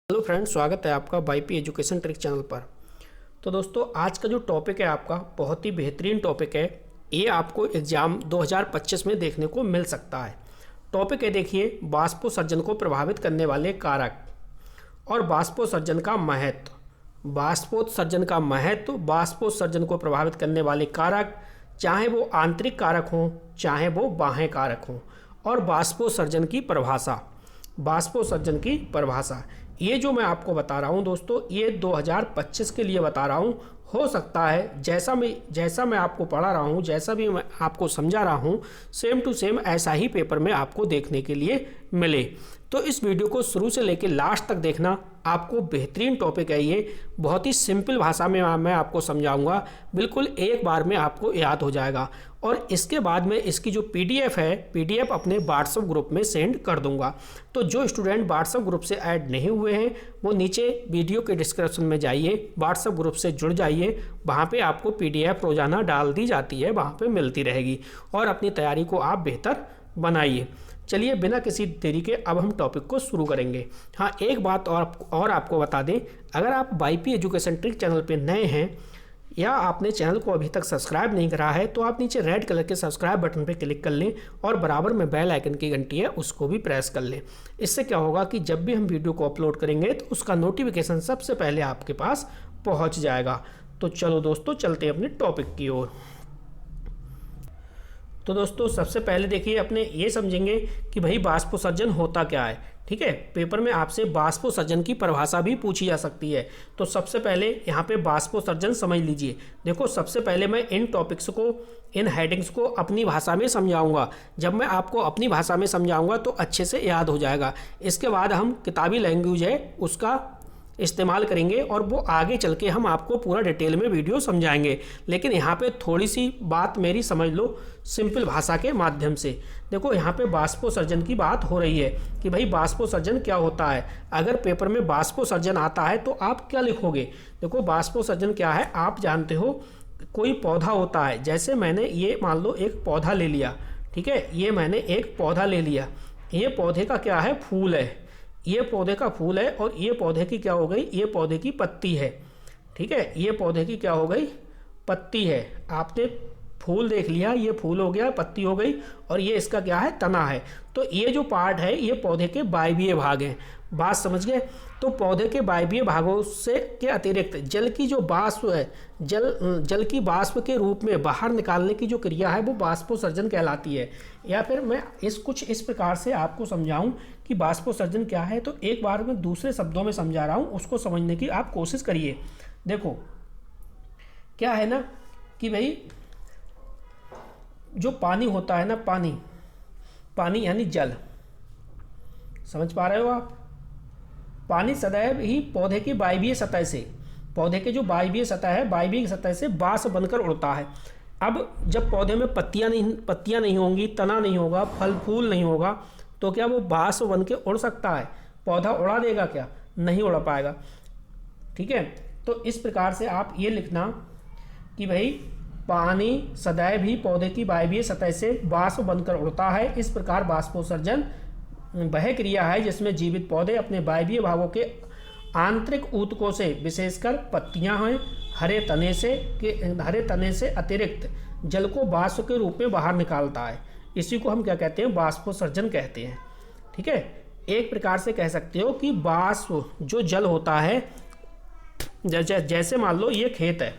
Hello friends, स्वागत है आपका वाईपी एजुकेशन ट्रिक चैनल पर। तो दोस्तों, आज का जो टॉपिक है आपका बहुत ही बेहतरीन टॉपिक है। ये आपको एग्ज़ाम 2025 में देखने को मिल सकता है। टॉपिक है, देखिए, बाष्पोत्सर्जन को प्रभावित करने वाले कारक और बाष्पोत्सर्जन का महत्व। बाष्पोत्सर्जन का महत्व, बाष्पोत्सर्जन को प्रभावित करने वाले कारक, चाहे वो आंतरिक कारक हों चाहे वो बाह्य कारक हों, और बाष्पोत्सर्जन की परिभाषा। बाष्पोत्सर्जन की परिभाषा ये जो मैं आपको बता रहा हूँ दोस्तों, ये 2025 के लिए बता रहा हूँ। हो सकता है जैसा मैं आपको पढ़ा रहा हूँ, जैसा भी मैं आपको समझा रहा हूँ, सेम टू सेम ऐसा ही पेपर में आपको देखने के लिए मिले। तो इस वीडियो को शुरू से लेकर लास्ट तक देखना। आपको बेहतरीन टॉपिक है ये, बहुत ही सिंपल भाषा में मैं आपको समझाऊंगा, बिल्कुल एक बार में आपको याद हो जाएगा। और इसके बाद में इसकी जो पीडीएफ है, पीडीएफ अपने व्हाट्सएप ग्रुप में सेंड कर दूंगा। तो जो स्टूडेंट व्हाट्सएप ग्रुप से ऐड नहीं हुए हैं वो नीचे वीडियो के डिस्क्रिप्शन में जाइए, व्हाट्सएप ग्रुप से जुड़ जाइए। वहाँ पे आपको पीडीएफ रोजाना डाल दी जाती है, वहाँ पे मिलती रहेगी, और अपनी तैयारी को आप बेहतर बनाइए। चलिए, बिना किसी देरी के अब हम टॉपिक को शुरू करेंगे। हाँ, एक बात और आपको बता दें, अगर आप वाईपी एजुकेशन ट्रिक चैनल पे नए हैं या आपने चैनल को अभी तक सब्सक्राइब नहीं करा है, तो आप नीचे रेड कलर के सब्सक्राइब बटन पे क्लिक कर लें और बराबर में बेल आइकन की घंटी है उसको भी प्रेस कर लें। इससे क्या होगा कि जब भी हम वीडियो को अपलोड करेंगे तो उसका नोटिफिकेशन सबसे पहले आपके पास पहुँच जाएगा। तो चलो दोस्तों, चलते हैं अपने टॉपिक की ओर। तो दोस्तों, सबसे पहले देखिए, अपने ये समझेंगे कि भाई बाष्पोत्सर्जन होता क्या है। ठीक है, पेपर में आपसे बाष्पोत्सर्जन की परिभाषा भी पूछी जा सकती है। तो सबसे पहले यहाँ पे बाष्पोत्सर्जन समझ लीजिए। देखो, सबसे पहले मैं इन टॉपिक्स को, इन हेडिंग्स को अपनी भाषा में समझाऊंगा। जब मैं आपको अपनी भाषा में समझाऊंगा तो अच्छे से याद हो जाएगा। इसके बाद हम किताबी लैंग्वेज है उसका इस्तेमाल करेंगे और वो आगे चल के हम आपको पूरा डिटेल में वीडियो समझाएंगे। लेकिन यहाँ पे थोड़ी सी बात मेरी समझ लो सिंपल भाषा के माध्यम से। देखो, यहाँ पे बाष्पोत्सर्जन की बात हो रही है कि भाई बाष्पोत्सर्जन क्या होता है। अगर पेपर में बाष्पोत्सर्जन आता है तो आप क्या लिखोगे। देखो, बाष्पोत्सर्जन क्या है आप जानते हो। कोई पौधा होता है, जैसे मैंने ये मान लो एक पौधा ले लिया। ठीक है, ये मैंने एक पौधा ले लिया। ये पौधे का क्या है, फूल है। ये पौधे का फूल है और ये पौधे की क्या हो गई, ये पौधे की पत्ती है। ठीक है, ये पौधे की क्या हो गई, पत्ती है। आपने फूल देख लिया, ये फूल हो गया, पत्ती हो गई, और ये इसका क्या है, तना है। तो ये जो पार्ट है ये पौधे के वायवीय भाग हैं। बात समझ गए। तो पौधे के वायवीय भागों से के अतिरिक्त जल की जो वाष्प है, जल की वाष्प के रूप में बाहर निकालने की जो क्रिया है वो बाष्पोत्सर्जन कहलाती है। या फिर मैं कुछ इस प्रकार से आपको समझाऊं कि बाष्पोत्सर्जन क्या है, तो एक बार मैं दूसरे शब्दों में समझा रहा हूं, उसको समझने की आप कोशिश करिए। देखो, क्या है ना कि भाई जो पानी होता है ना, पानी यानी जल, समझ पा रहे हो आप। पानी सदैव ही पौधे की वायवीय सतह से, पौधे के जो वायवीय सतह है, वायवीय सतह से बाष्प बनकर उड़ता है। अब जब पौधे में पत्तियां नहीं होंगी, तना नहीं होगा, फल फूल नहीं होगा, तो क्या वो बाष्प बन के उड़ सकता है। पौधा उड़ा देगा क्या, नहीं उड़ पाएगा। ठीक है, तो इस प्रकार से आप ये लिखना कि भाई पानी सदैव ही पौधे की वायवीय सतह से बाष्प बनकर उड़ता है। इस प्रकार बाष्पोत्सर्जन वह क्रिया है जिसमें जीवित पौधे अपने वायवीय भागों के आंतरिक ऊतकों से, विशेषकर पत्तियां हैं, हरे तने से अतिरिक्त जल को बाष्प के रूप में बाहर निकालता है। इसी को हम क्या कहते हैं, बाष्पोत्सर्जन कहते हैं। ठीक है, एक प्रकार से कह सकते हो कि बाष्प जो जल होता है, जैसे मान लो ये खेत है।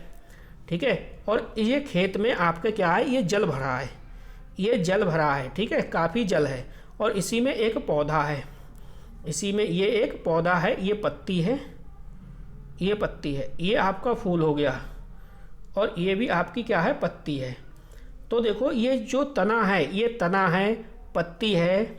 ठीक है, और ये खेत में आपका क्या है, ये जल भरा है, ये जल भरा है। ठीक है, काफ़ी जल है, और इसी में एक पौधा है, इसी में ये एक पौधा है, ये पत्ती है, ये पत्ती है, ये आपका फूल हो गया, और ये भी आपकी क्या है, पत्ती है। तो देखो, ये जो तना है, ये तना है, पत्ती है,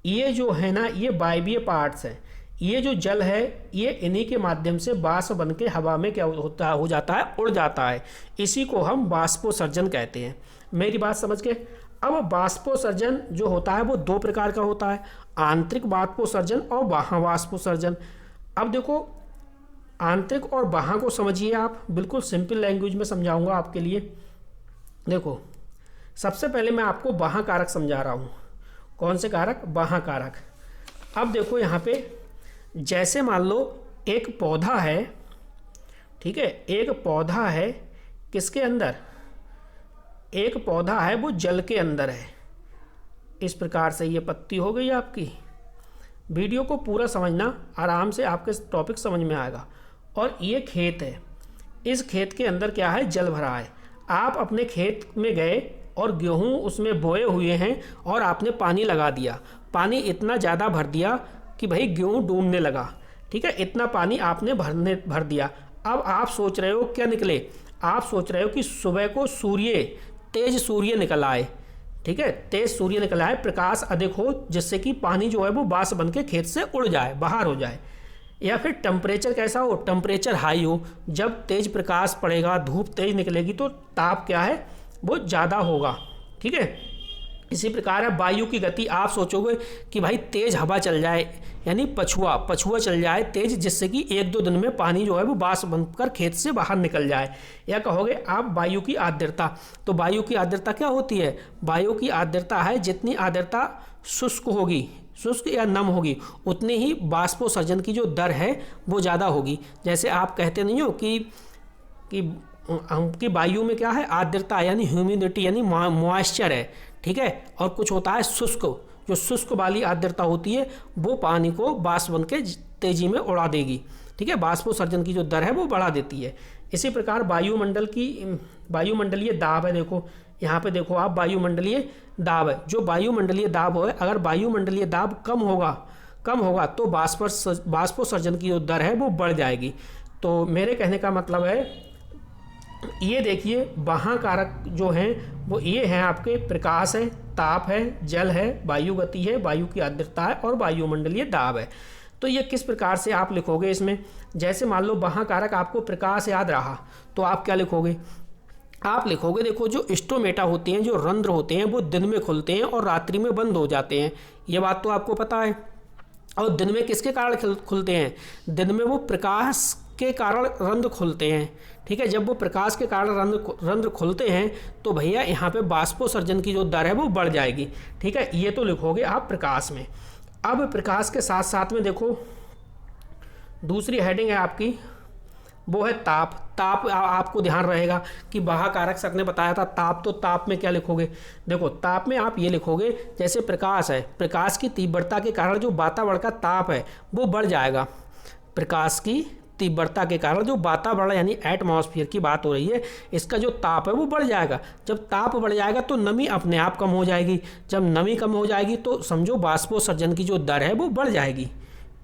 ये जो है ना, ये वायवीय पार्ट्स हैं। ये जो जल है ये इन्हीं के माध्यम से बाष्प बन के हवा में क्या हो जाता है, उड़ जाता है। इसी को हम बाष्पोत्सर्जन कहते हैं। मेरी बात समझ के। अब बाष्पोत्सर्जन जो होता है वो दो प्रकार का होता है, आंतरिक बाष्पोत्सर्जन और बाह्य बाष्पोत्सर्जन। अब देखो, आंतरिक और बाह्य को समझिए आप, बिल्कुल सिंपल लैंग्वेज में समझाऊंगा आपके लिए। देखो, सबसे पहले मैं आपको बाह्य कारक समझा रहा हूँ। कौन से कारक, बाह्य कारक। अब देखो यहाँ पे जैसे मान लो एक पौधा है, ठीक है, एक पौधा है किसके अंदर, एक पौधा है वो जल के अंदर है। इस प्रकार से ये पत्ती हो गई आपकी। वीडियो को पूरा समझना, आराम से आपके टॉपिक समझ में आएगा। और ये खेत है, इस खेत के अंदर क्या है, जल भरा है। आप अपने खेत में गए और गेहूँ उसमें बोए हुए हैं और आपने पानी लगा दिया, पानी इतना ज़्यादा भर दिया कि भाई गेहूँ डूबने लगा, ठीक है, इतना पानी आपने भर दिया। अब आप सोच रहे हो क्या निकले, आप सोच रहे हो कि सुबह को तेज सूर्य निकल आए, ठीक है, तेज सूर्य निकल आए, प्रकाश अधिक हो, जिससे कि पानी जो है वो बांस बन के खेत से उड़ जाए, बाहर हो जाए। या फिर टेम्परेचर कैसा हो, टेम्परेचर हाई हो, जब तेज प्रकाश पड़ेगा, धूप तेज निकलेगी तो ताप क्या है वो ज़्यादा होगा, ठीक है। इसी प्रकार है वायु की गति, आप सोचोगे कि भाई तेज हवा चल जाए, यानी पछुआ चल जाए तेज, जिससे कि 1-2 दिन में पानी जो है वो बांस बनकर खेत से बाहर निकल जाए। या कहोगे आप वायु की आर्द्रता, तो वायु की आर्द्रता क्या होती है, वायु की आर्द्रता है जितनी आर्द्रता शुष्क होगी, शुष्क या नम होगी, उतनी ही बाष्पोत्सर्जन की जो दर है वो ज़्यादा होगी। जैसे आप कहते नहीं हो कि वायु में क्या है, आर्द्रता यानी ह्यूमिडिटी यानी मॉइस्चर है, ठीक है, और कुछ होता है शुष्क, जो शुष्क वाली आर्द्रता होती है वो पानी को बाष्प बन के तेजी में उड़ा देगी, ठीक है, बाष्पोत्सर्जन की जो दर है वो बढ़ा देती है। इसी प्रकार वायुमंडलीय दाब है, देखो यहाँ पे देखो आप, वायुमंडलीय दाब है, जो वायुमंडलीय दाब है, अगर वायुमंडलीय दाब कम होगा तो बाष्पोत्सर्जन की जो दर है वो बढ़ जाएगी। तो मेरे कहने का मतलब है, ये देखिए वहाँ कारक जो हैं वो ये हैं आपके, प्रकाश है, ताप है, जल है, वायु गति है, वायु की आर्द्रता है और वायुमंडलीय दाब है। तो ये किस प्रकार से आप लिखोगे इसमें, जैसे मान लो वहाँ कारक आपको प्रकाश याद रहा तो आप क्या लिखोगे, आप लिखोगे देखो जो स्टोमेटा होते हैं, जो रंध्र होते हैं वो दिन में खुलते हैं और रात्रि में बंद हो जाते हैं, ये बात तो आपको पता है। और दिन में किसके कारण खुलते हैं, दिन में वो प्रकाश के कारण रंध्र खुलते हैं, ठीक है। जब वो प्रकाश के कारण रंध्र खुलते हैं तो भैया यहाँ पे बाष्पोत्सर्जन की जो दर है वो बढ़ जाएगी, ठीक है। ये तो लिखोगे आप प्रकाश में। अब प्रकाश के साथ साथ में देखो दूसरी हेडिंग है आपकी, वो है ताप। आपको ध्यान रहेगा कि बाह्यकारक सर ने बताया था ताप, तो ताप में क्या लिखोगे, देखो ताप में आप ये लिखोगे, जैसे प्रकाश है, प्रकाश की तीव्रता के कारण जो वातावरण का ताप है वो बढ़ जाएगा। प्रकाश की तीव्रता के कारण जो वातावरण यानी एटमॉस्फेयर की बात हो रही है, इसका जो ताप है वो बढ़ जाएगा। जब ताप बढ़ जाएगा तो नमी अपने आप कम हो जाएगी, जब नमी कम हो जाएगी तो समझो बाष्पोत्सर्जन की जो दर है वो बढ़ जाएगी।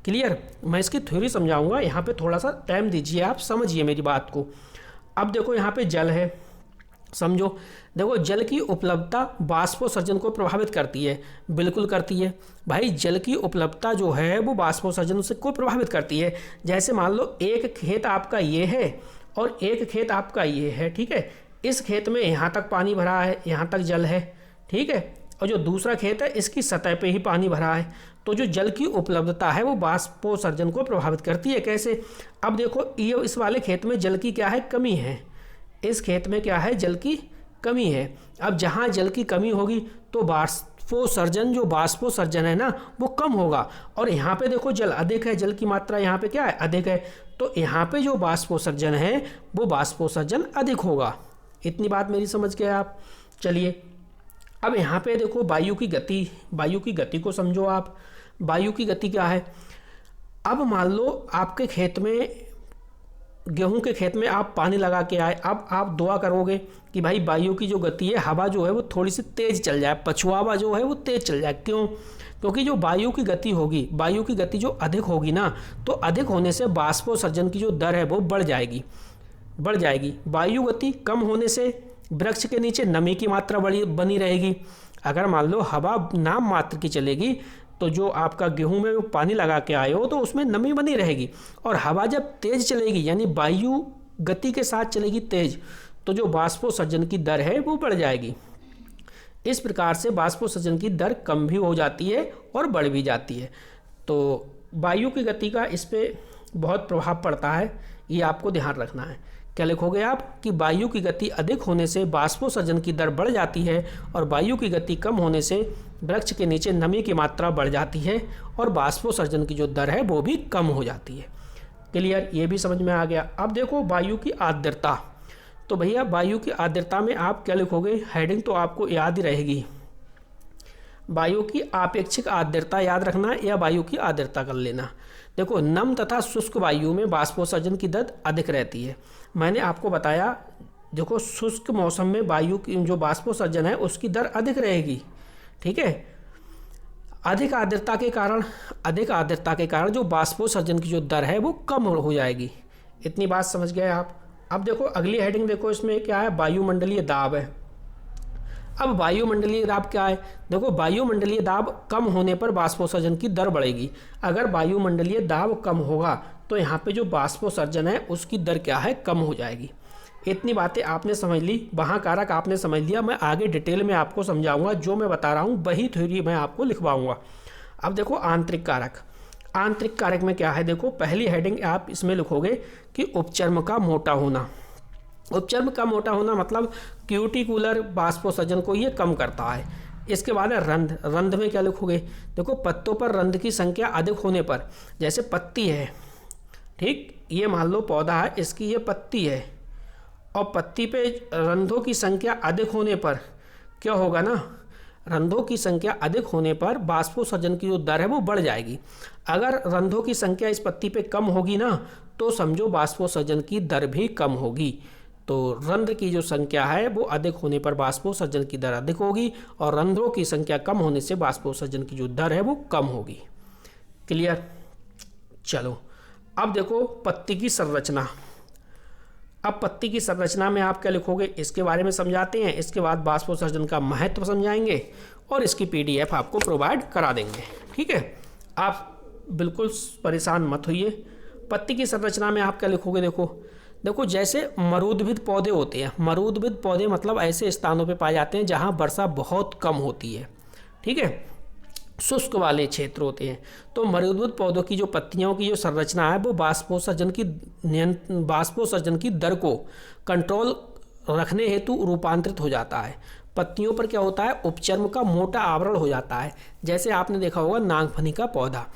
क्लियर, मैं इसकी थ्योरी समझाऊंगा, यहाँ पे थोड़ा सा टाइम दीजिए, आप समझिए मेरी बात को। अब देखो यहाँ पे जल है, समझो, देखो जल की उपलब्धता बाष्पोत्सर्जन को प्रभावित करती है, बिल्कुल करती है भाई, जल की उपलब्धता जो है वो बाष्पोत्सर्जन को प्रभावित करती है। जैसे मान लो एक खेत आपका ये है और एक खेत आपका ये है, ठीक है, इस खेत में यहाँ तक पानी भरा है, यहाँ तक जल है, ठीक है, और जो दूसरा खेत है इसकी सतह पे ही पानी भरा है। तो जो जल की उपलब्धता है वो बाष्पोत्सर्जन को प्रभावित करती है। कैसे, अब देखो ये इस वाले खेत में जल की क्या है, कमी है, इस खेत में क्या है, जल की कमी है। अब जहाँ जल की कमी होगी तो जो बाष्पोत्सर्जन है ना वो कम होगा, और यहाँ पे देखो जल अधिक है, जल की मात्रा यहाँ पे क्या है, अधिक है, तो यहाँ पे जो बाष्पोत्सर्जन है वो बाष्पोत्सर्जन अधिक होगा। इतनी बात मेरी समझ गए आप। चलिए अब यहाँ पे देखो वायु की गति को समझो आप। वायु की गति क्या है, अब मान लो आपके खेत में, गेहूं के खेत में आप पानी लगा के आए, अब आप दुआ करोगे कि भाई वायु की जो गति है, हवा जो है वो थोड़ी सी तेज चल जाए, पछुआ हवा जो है वो तेज चल जाए। क्यों, क्योंकि जो वायु की गति होगी, वायु की गति जो अधिक होगी ना, तो अधिक होने से बाष्पोत्सर्जन की जो दर है वो बढ़ जाएगी। वायु गति कम होने से वृक्ष के नीचे नमी की मात्रा बनी रहेगी। अगर मान लो हवा नाम मात्र की चलेगी तो जो आपका गेहूं में पानी लगा के आए हो तो उसमें नमी बनी रहेगी, और हवा जब तेज चलेगी यानी वायु गति के साथ चलेगी तेज, तो जो बाष्पोत्सर्जन की दर है वो बढ़ जाएगी। इस प्रकार से बाष्पोत्सर्जन की दर कम भी हो जाती है और बढ़ भी जाती है। तो वायु की गति का इस पर बहुत प्रभाव पड़ता है, ये आपको ध्यान रखना है। क्या लिखोगे आप कि वायु की गति अधिक होने से बाष्पोत्सर्जन की दर बढ़ जाती है और वायु की गति कम होने से वृक्ष के नीचे नमी की मात्रा बढ़ जाती है और बाष्पोत्सर्जन की जो दर है वो भी कम हो जाती है। क्लियर, ये भी समझ में आ गया। अब देखो वायु की आर्द्रता। तो भैया वायु की आर्द्रता में आप क्या लिखोगे, हेडिंग तो आपको याद ही रहेगी, वायु की आपेक्षिक आर्द्रता याद रखना या वायु की आर्द्रता कर लेना। देखो नम तथा शुष्क वायु में बाष्पोत्सर्जन की दर अधिक रहती है। मैंने आपको बताया देखो शुष्क मौसम में वायु की जो बाष्पोत्सर्जन है उसकी दर अधिक रहेगी, ठीक है। अधिक आर्द्रता के कारण जो बाष्पोत्सर्जन की जो दर है वो कम हो जाएगी। इतनी बात समझ गए आप। अब देखो अगली हेडिंग देखो, इसमें क्या है, वायुमंडलीय दाब है। अब वायुमंडलीय दाब क्या है, देखो वायुमंडलीय दाब कम होने पर बाष्पोत्सर्जन की दर बढ़ेगी। अगर वायुमंडलीय दाब कम होगा तो यहाँ पे जो बाष्पोत्सर्जन है उसकी दर क्या है, कम हो जाएगी। इतनी बातें आपने समझ ली, वहाँ कारक आपने समझ लिया। मैं आगे डिटेल में आपको समझाऊंगा, जो मैं बता रहा हूँ वही थ्योरी मैं आपको लिखवाऊंगा। अब देखो आंतरिक कारक। आंतरिक कारक में क्या है, देखो पहली हेडिंग आप इसमें लिखोगे कि उपचर्म का मोटा होना। उपचर्म का मोटा होना मतलब क्यूटिकुलर बाष्पोत्सर्जन को ये कम करता है। इसके बाद है रंध्र। रंध्र में क्या लिखोगे, देखो पत्तों पर रंध्र की संख्या अधिक होने पर, जैसे पत्ती है, ठीक, ये मान लो पौधा है, इसकी ये पत्ती है और पत्ती पे रंध्रों की संख्या अधिक होने पर क्या होगा ना, रंध्रों की संख्या अधिक होने पर बाष्पोत्सर्जन की जो दर है वो बढ़ जाएगी। अगर रंध्रों की संख्या इस पत्ती पे कम होगी ना तो समझो बाष्पोत्सर्जन की दर भी कम होगी। तो रंध्र की जो संख्या है वो अधिक होने पर बाष्पोत्सर्जन की दर अधिक होगी और रंध्रों की संख्या कम होने से बाष्पोत्सर्जन की जो दर है वो कम होगी। क्लियर, चलो अब देखो पत्ती की संरचना। अब पत्ती की संरचना में आप क्या लिखोगे, इसके बारे में समझाते हैं, इसके बाद बाष्पोत्सर्जन का महत्व समझाएंगे और इसकी PDF आपको प्रोवाइड करा देंगे, ठीक है। आप बिल्कुल परेशान मत होइए। पत्ती की संरचना में आप क्या लिखोगे, देखो जैसे मरूदभिद पौधे होते हैं। मरूदभिद पौधे मतलब ऐसे स्थानों पे पाए जाते हैं जहाँ वर्षा बहुत कम होती है, ठीक है, शुष्क वाले क्षेत्र होते हैं। तो मरूदभिद पौधों की जो पत्तियों की जो संरचना है वो बाष्पोत्सर्जन की दर को कंट्रोल रखने हेतु रूपांतरित हो जाता है। पत्तियों पर क्या होता है, उपचर्म का मोटा आवरण हो जाता है। जैसे आपने देखा होगा नागफनी का पौधा,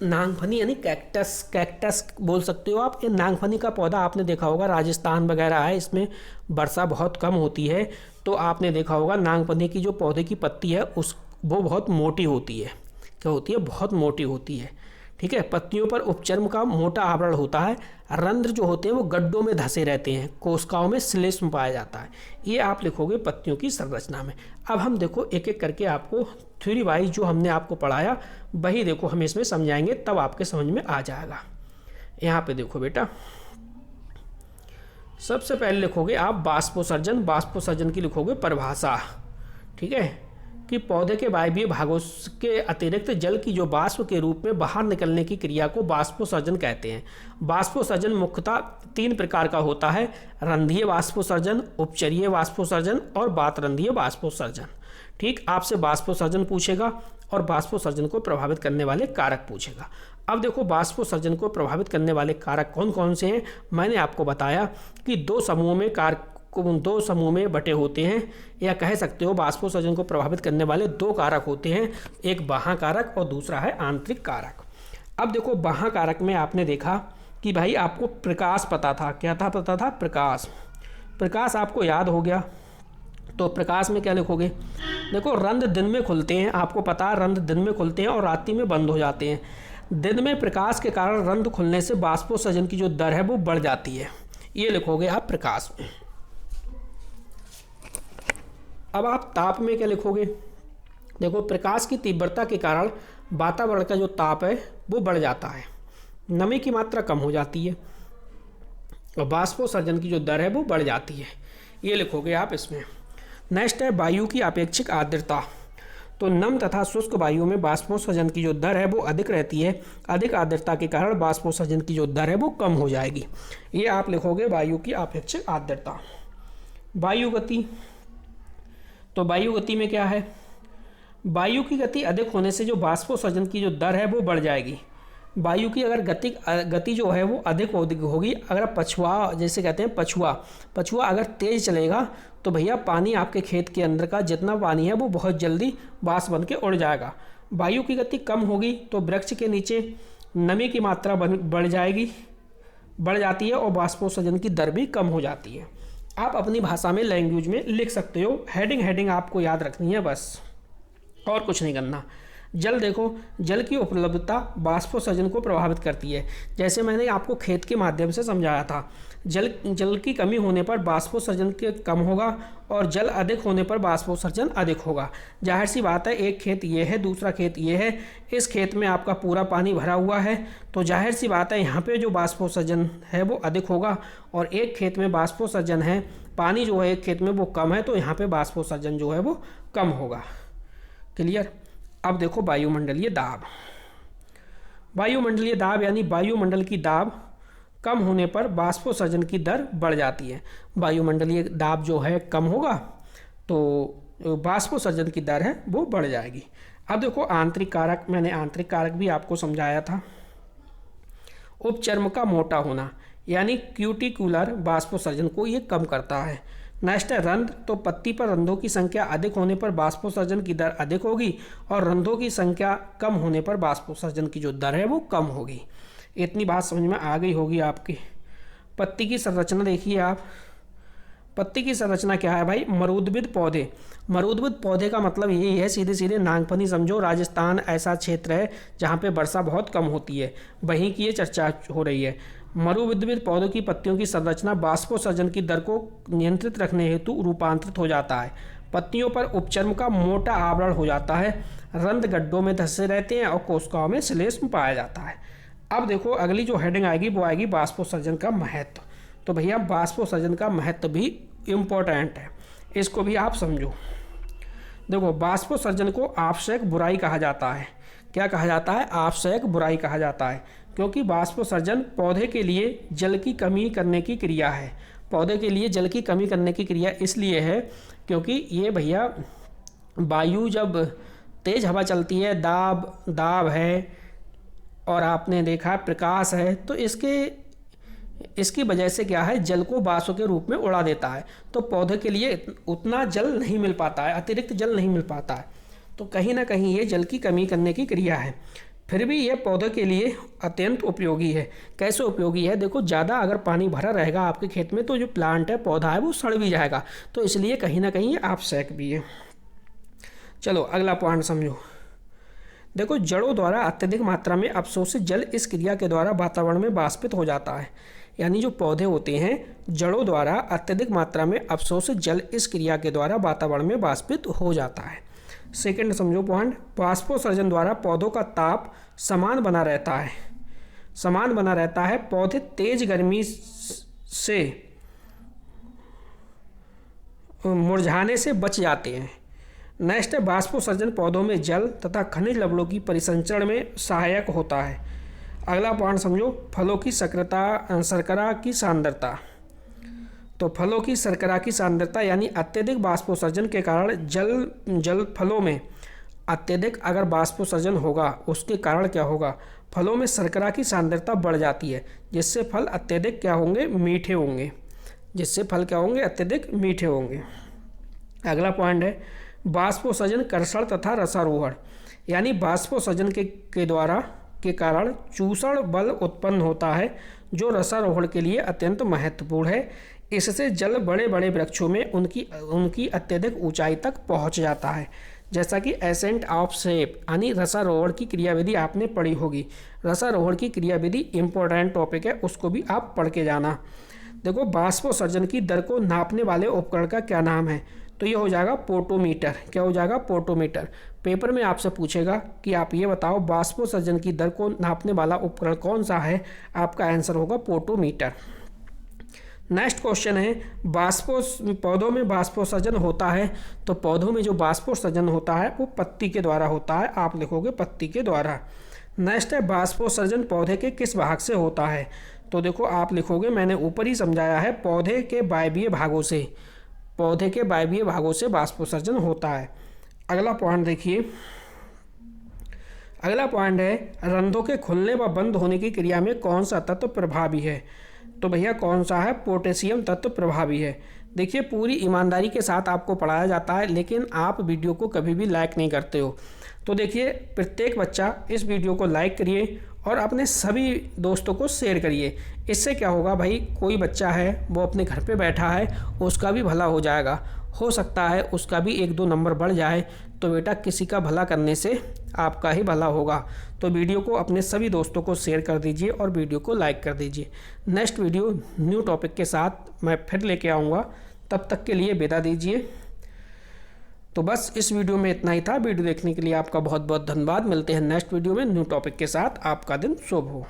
नागफनी यानी कैक्टस बोल सकते हो आप। ये नागफनी का पौधा आपने देखा होगा, राजस्थान वगैरह है, इसमें वर्षा बहुत कम होती है। तो आपने देखा होगा नागफनी की जो पौधे की पत्ती है वो बहुत मोटी होती है। क्या होती है, बहुत मोटी होती है, ठीक है। पत्तियों पर उपचर्म का मोटा आवरण होता है। रंध्र जो होते हैं वो गड्ढों में धंसे रहते हैं, कोशिकाओं में श्लेष्म पाया जाता है। ये आप लिखोगे पत्तियों की संरचना में। अब हम देखो एक एक करके आपको थ्योरी वाइज जो हमने आपको पढ़ाया वही देखो हम इसमें समझाएंगे, तब आपके समझ में आ जाएगा। यहाँ पे देखो बेटा, सबसे पहले लिखोगे आप बाष्पोत्सर्जन। बाष्पोत्सर्जन की लिखोगे परिभाषा, ठीक है, कि पौधे के वायवीय भागों के अतिरिक्त जल की जो वाष्प के रूप में बाहर निकलने की क्रिया को बाष्पोत्सर्जन कहते हैं। बाष्पोत्सर्जन मुख्यतः 3 प्रकार का होता है, रंध्रीय बाष्पोत्सर्जन, उपचरीय बाष्पोत्सर्जन और बातरंध्रीय बाष्पोत्सर्जन। ठीक, आपसे बाष्पोत्सर्जन पूछेगा और बाष्पोत्सर्जन को प्रभावित करने वाले कारक पूछेगा। अब देखो बाष्पोत्सर्जन को प्रभावित करने वाले कारक कौन कौन से हैं। मैंने आपको बताया कि 2 समूह में बटे होते हैं, या कह सकते हो बाष्पोत्सर्जन को प्रभावित करने वाले 2 कारक होते हैं, एक बाह्य कारक और दूसरा है आंतरिक कारक। अब देखो बाह्य कारक में आपने देखा कि भाई आपको प्रकाश पता था, क्या था पता था, प्रकाश। प्रकाश आपको याद हो गया, तो प्रकाश में क्या लिखोगे, देखो रंध्र दिन में खुलते हैं, आपको पता है रंध्र दिन में खुलते हैं और रात्रि में बंद हो जाते हैं। दिन में प्रकाश के कारण रंध्र खुलने से बाष्पोत्सर्जन की जो दर है वो बढ़ जाती है, ये लिखोगे आप प्रकाश में। अब आप ताप में क्या लिखोगे, देखो प्रकाश की तीव्रता के कारण वातावरण का जो ताप है वो बढ़ जाता है, नमी की मात्रा कम हो जाती है और बाष्पोत्सर्जन की जो दर है वो बढ़ जाती है, ये लिखोगे आप इसमें। नेक्स्ट है वायु की अपेक्षिक आर्द्रता। तो नम तथा शुष्क वायु में बाष्पोत्सर्जन की जो दर है वो अधिक रहती है, अधिक आर्द्रता के कारण बाष्पोत्सर्जन की जो दर है वो कम हो जाएगी, ये आप लिखोगे वायु की अपेक्षिक आर्द्रता। वायु गति, तो वायु गति में क्या है, वायु की गति अधिक होने से जो बाष्पोत्सर्जन की जो दर है वो बढ़ जाएगी। वायु की अगर गति जो है वो अधिक होगी, अगर पछुआ जैसे कहते हैं पछुआ अगर तेज़ चलेगा तो भैया पानी आपके खेत के अंदर का जितना पानी है वो बहुत जल्दी बाष्प बन के उड़ जाएगा। वायु की गति कम होगी तो वृक्ष के नीचे नमी की मात्रा बढ़ जाती है और बाष्पोत्सर्जन की दर भी कम हो जाती है। आप अपनी भाषा में लैंग्वेज में लिख सकते हो, हेडिंग आपको याद रखनी है बस, और कुछ नहीं करना। जल देखो, जल की उपलब्धता बाष्पोत्सर्जन को प्रभावित करती है। जैसे मैंने आपको खेत के माध्यम से समझाया था, जल की कमी होने पर बाष्पोत्सर्जन के कम होगा और जल अधिक होने पर बाष्पोत्सर्जन अधिक होगा। जाहिर सी बात है, एक खेत ये है, दूसरा खेत ये है, इस खेत में आपका पूरा पानी भरा हुआ है, तो जाहिर सी बात है यहाँ पे जो बाष्पोत्सर्जन है वो अधिक होगा, और एक खेत में बाष्पोत्सर्जन है, पानी जो है एक खेत में वो कम है, तो यहाँ पे बाष्पोत्सर्जन जो है वो कम होगा। क्लियर। अब देखो वायुमंडलीय दाब। वायुमंडलीय दाब यानी वायुमंडल की दाब कम होने पर बाष्पोत्सर्जन की दर बढ़ जाती है। वायुमंडलीय दाब जो है कम होगा तो बाष्पोत्सर्जन की दर है वो बढ़ जाएगी। अब देखो आंतरिक कारक, मैंने आंतरिक कारक भी आपको समझाया था। उपचर्म का मोटा होना यानी क्यूटिकुलर बाष्पोत्सर्जन को ये कम करता है। नेक्स्ट है रंध्र, तो पत्ती पर रंध्रों की संख्या अधिक होने पर बाष्पोत्सर्जन की दर अधिक होगी और रंध्रों की संख्या कम होने पर बाष्पोत्सर्जन की जो दर है वो कम होगी। इतनी बात समझ में आ गई होगी आपकी। पत्ती की संरचना देखिए आप। पत्ती की संरचना क्या है भाई? मरूदबिद पौधे। मरूदबिद पौधे का मतलब यही है, सीधे सीधे नागफनी समझो। राजस्थान ऐसा क्षेत्र है जहाँ पे वर्षा बहुत कम होती है, वहीं की ये चर्चा हो रही है। मरूदबिद पौधों की पत्तियों की संरचना बाष्पोत्सर्जन की दर को नियंत्रित रखने हेतु रूपांतरित हो जाता है। पत्तियों पर उपचर्म का मोटा आवरण हो जाता है, रंध्र गड्ढों में धंसे रहते हैं और कोशिकाओं में श्लेष्म पाया जाता है। अब देखो अगली जो हेडिंग आएगी वो आएगी बाष्पोत्सर्जन का महत्व। तो भैया बाष्पोत्सर्जन का महत्व भी इम्पोर्टेंट है, इसको भी आप समझो। देखो बाष्पोत्सर्जन को आवश्यक बुराई कहा जाता है। क्या कहा जाता है? आवश्यक बुराई कहा जाता है, क्योंकि बाष्पोत्सर्जन पौधे के लिए जल की कमी करने की क्रिया है। पौधे के लिए जल की कमी करने की क्रिया इसलिए है क्योंकि ये भैया वायु जब तेज हवा चलती है, दाब है और आपने देखा प्रकाश है, तो इसकी वजह से क्या है, जल को बाष्प के रूप में उड़ा देता है। तो पौधे के लिए उतना जल नहीं मिल पाता है, अतिरिक्त जल नहीं मिल पाता है, तो कहीं ना कहीं ये जल की कमी करने की क्रिया है। फिर भी ये पौधे के लिए अत्यंत उपयोगी है। कैसे उपयोगी है? देखो ज़्यादा अगर पानी भरा रहेगा आपके खेत में तो जो प्लांट है, पौधा है, वो सड़ भी जाएगा, तो इसलिए कहीं ना कहीं ये आवश्यक भी है। चलो अगला पॉइंट समझो। देखो जड़ों द्वारा अत्यधिक मात्रा में अवशोषित जल इस क्रिया के द्वारा वातावरण में बाष्पित हो जाता है। यानी जो पौधे होते हैं, जड़ों द्वारा अत्यधिक मात्रा में अवशोषित जल इस क्रिया के द्वारा वातावरण में बाष्पित हो जाता है। सेकंड समझो पॉइंट, बाष्पोत्सर्जन द्वारा पौधों का ताप समान बना रहता है। पौधे तेज गर्मी से मुरझाने से बच जाते हैं। नेक्स्ट है बाष्पोत्सर्जन पौधों में जल तथा खनिज लवणों की परिसंचरण में सहायक होता है। अगला पॉइंट समझो, फलों की शर्करा की सांद्रता। तो फलों की शर्करा की सांद्रता यानी अत्यधिक बाष्पोत्सर्जन के कारण जल फलों में अत्यधिक अगर बाष्पोत्सर्जन होगा, उसके कारण क्या होगा, फलों में शर्करा की सांद्रता बढ़ जाती है, जिससे फल अत्यधिक क्या होंगे, मीठे होंगे। अगला पॉइंट है बाष्पोत्सर्जन कर्षण तथा रसारोहण। यानी बाष्पोत्सर्जन के कारण चूषण बल उत्पन्न होता है, जो रसारोहण के लिए अत्यंत महत्वपूर्ण है। इससे जल बड़े बड़े वृक्षों में उनकी अत्यधिक ऊंचाई तक पहुंच जाता है। जैसा कि एसेंट ऑफ शेप यानी रसारोहण की क्रियाविधि आपने पढ़ी होगी। रसारोहण की क्रियाविधि इंपॉर्टेंट टॉपिक है, उसको भी आप पढ़ के जाना। देखो बाष्पोत्सर्जन की दर को नापने वाले उपकरण का क्या नाम है? तो ये हो जाएगा पोटोमीटर। क्या हो जाएगा? पोटोमीटर। पेपर में आपसे पूछेगा कि आप ये बताओ बाष्पोत्सर्जन की दर को नापने वाला उपकरण कौन सा है? आपका आंसर होगा पोटोमीटर। नेक्स्ट क्वेश्चन है पौधों में बाष्पोत्सर्जन होता है, तो पौधों में जो बाष्पोत्सर्जन होता है वो पत्ती के द्वारा होता है। आप लिखोगे पत्ती के द्वारा। नेक्स्ट है बाष्पोत्सर्जन पौधे के किस भाग से होता है? तो देखो आप लिखोगे, मैंने ऊपर ही समझाया है, पौधे के वायवीय भागों से बाष्पोत्सर्जन होता है। अगला पॉइंट देखिए, अगला पॉइंट है, रंध्रों के खुलने व बंद होने की क्रिया में कौन सा तत्व प्रभावी है? तो भैया कौन सा है? पोटेशियम तत्व प्रभावी है। देखिए पूरी ईमानदारी के साथ आपको पढ़ाया जाता है, लेकिन आप वीडियो को कभी भी लाइक नहीं करते हो। तो देखिए प्रत्येक बच्चा इस वीडियो को लाइक करिए और अपने सभी दोस्तों को शेयर करिए। इससे क्या होगा भाई, कोई बच्चा है वो अपने घर पे बैठा है, उसका भी भला हो जाएगा, हो सकता है उसका भी 1-2 नंबर बढ़ जाए। तो बेटा किसी का भला करने से आपका ही भला होगा। तो वीडियो को अपने सभी दोस्तों को शेयर कर दीजिए और वीडियो को लाइक कर दीजिए। नेक्स्ट वीडियो न्यू टॉपिक के साथ मैं फिर लेके आऊँगा, तब तक के लिए विदा दीजिए। तो बस इस वीडियो में इतना ही था। वीडियो देखने के लिए आपका बहुत बहुत धन्यवाद। मिलते हैं नेक्स्ट वीडियो में न्यू टॉपिक के साथ। आपका दिन शुभ हो।